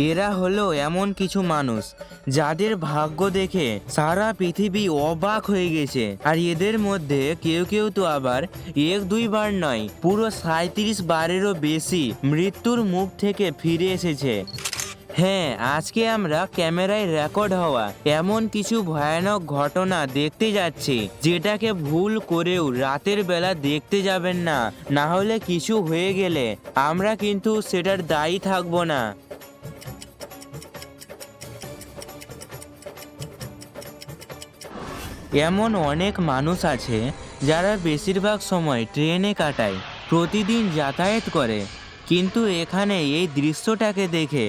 এরা হলো এমন কিছু মানুষ যাদের ভাগ্য দেখে সারা পৃথিবী অবাক হয়ে গেছে। আর এদের মধ্যে কেউ কেউ তো আবার 1-2 বার নয়, পুরো 37 বারেরও বেশি মৃত্যুর মুখ থেকে ফিরে এসেছে। হ্যাঁ, আজকে আমরা ক্যামেরায় রেকর্ড হওয়া এমন কিছু ভয়ানক ঘটনা দেখতে যাচ্ছি, যেটাকে ভুল করেও রাতের বেলা দেখতে যাবেন না। না হলে কিছু হয়ে গেলে আমরা কিন্তু সেটার দায়ী থাকবো না। এমন অনেক মানুষ আছে যারা বেশিরভাগ সময় ট্রেনে কাটায়, প্রতিদিন যাতায়াত করে, কিন্তু এখানে এই দৃশ্যটাকে দেখে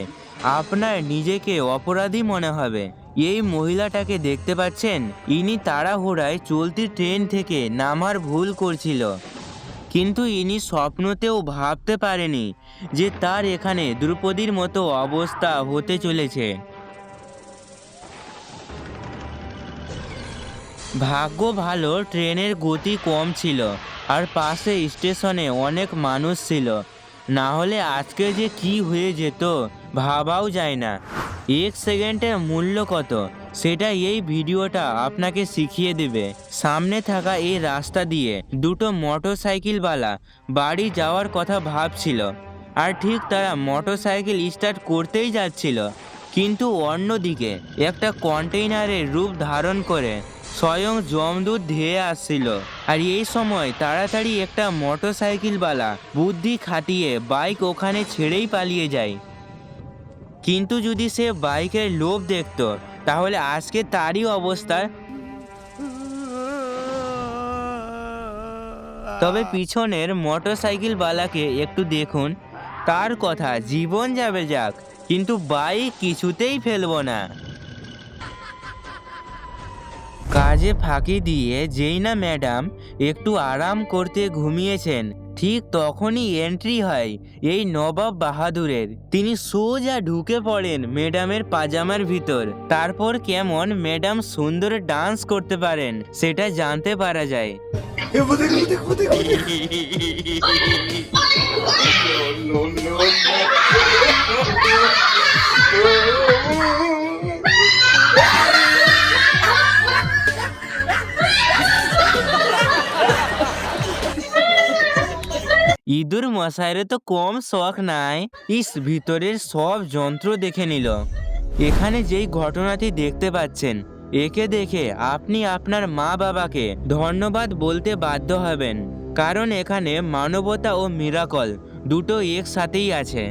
আপনার নিজেকে অপরাধী মনে হবে। এই মহিলাটাকে দেখতে পাচ্ছেন? ইনি তাড়াহুড়ায় চলতি ট্রেন থেকে নামার ভুল করছিল, কিন্তু ইনি স্বপ্নতেও ভাবতে পারেনি যে তার এখানে দ্রৌপদীর মতো অবস্থা হতে চলেছে। ভাগ্য ভালো ট্রেনের গতি কম ছিল আর পাশে স্টেশনে অনেক মানুষ ছিল, না হলে আজকে যে কি হয়ে যেত ভাবাও যায় না। 1 সেকেন্ডের মূল্য কত সেটা এই ভিডিওটা আপনাকে শিখিয়ে দেবে। সামনে থাকা এই রাস্তা দিয়ে দুটো মোটরসাইকেলওয়ালা বাড়ি যাওয়ার কথা ভাবছিল, আর ঠিক তারা মোটরসাইকেল স্টার্ট করতেই যাচ্ছিল, কিন্তু অন্যদিকে একটা কন্টেইনারের রূপ ধারণ করে স্বয়ং যমদূত ধেয়ে আসছিল। আর এই সময় তাড়াতাড়ি একটা মোটরসাইকেলওয়ালা বুদ্ধি খাটিয়ে বাইক ওখানে ছেড়েই পালিয়ে যায়। কিন্তু যদি সে বাইকের লোভ দেখতো, তাহলে আজকে তারই অবস্থা। তবে পিছনের মোটরসাইকেলওয়ালাকে একটু দেখুন, তার কথা জীবন যাবে যাক, কিন্তু বাইক কিছুতেই ফেলবো না। কাজে ফাঁকি দিয়ে যেই না ম্যাডাম একটু আরাম করতে ঘুমিয়েছেন, ঠিক তখনই এন্ট্রি হয় এই নবাব বাহাদুরের। তিনি সোজা ঢুকে পড়েন ম্যাডামের পাজামার ভিতর। তারপর কেমন ম্যাডাম সুন্দর ডান্স করতে পারেন সেটা জানতে পারা যায়। ইঁদুর মশাইরে তো কম শখ নাই, ভিতরের সব যন্ত্র দেখে নিল। এখানে যেই ঘটনাটি দেখতে পাচ্ছেন, একে দেখে আপনি আপনার মা বাবাকে ধন্যবাদ বলতে বাধ্য হবেন, কারণ এখানে মানবতা ও মিরাকল দুটো একসাথেই আছে।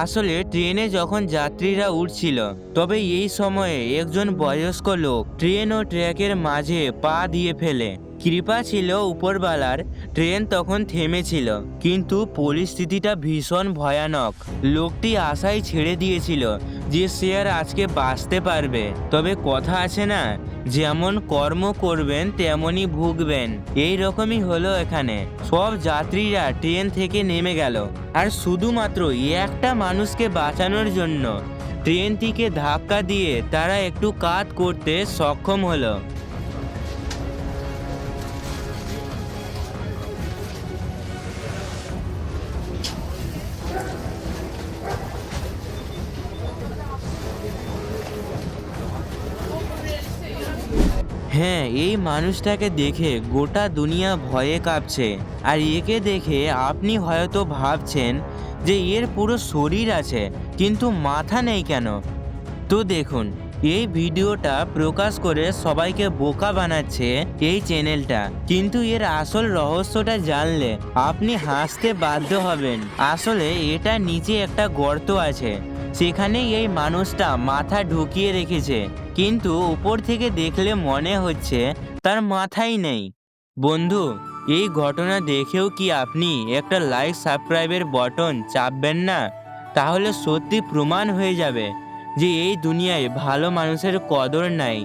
আসলে ট্রেনে যখন যাত্রীরা উঠছিল, তবে এই সময়ে একজন বয়স্ক লোক ট্রেন ও ট্র্যাকের মাঝে পা দিয়ে ফেলে। কৃপা ছিল উপরওয়ালার, ট্রেন তখন থেমেছিল, কিন্তু পরিস্থিতিটা ভীষণ ভয়ানক। লোকটি আশাই ছেড়ে দিয়েছিল যে সে আর আজকে বাঁচতে পারবে। তবে কথা আছে না, যেমন কর্ম করবেন তেমনই ভুগবেন। এই রকমই হলো এখানে। সব যাত্রীরা ট্রেন থেকে নেমে গেল, আর শুধুমাত্র একটা মানুষকে বাঁচানোর জন্য ট্রেনটিকে ধাক্কা দিয়ে তারা একটু কাত করতে সক্ষম হলো। হ্যাঁ, এই মানুষটাকে দেখে গোটা দুনিয়া ভয়ে কাঁপছে। আর একে দেখে আপনি হয়তো ভাবছেন যে এর পুরো শরীর আছে, কিন্তু মাথা নেই কেন? তো দেখুন, এই ভিডিওটা প্রকাশ করে সবাইকে বোকা বানাচ্ছে এই চ্যানেলটা, কিন্তু এর আসল রহস্যটা জানলে আপনি হাসতে বাধ্য হবেন। আসলে এটা নিচে একটা গর্ত আছে, সেখানেই এই মানুষটা মাথা ঢুকিয়ে রেখেছে, কিন্তু উপর থেকে দেখলে মনে হচ্ছে তার মাথাই নেই। বন্ধু, এই ঘটনা দেখেও কি আপনি একটা লাইক সাবস্ক্রাইবের বটন চাপবেন না? তাহলে সত্যি প্রমাণ হয়ে যাবে যে এই দুনিয়ায় ভালো মানুষের কদর নাই।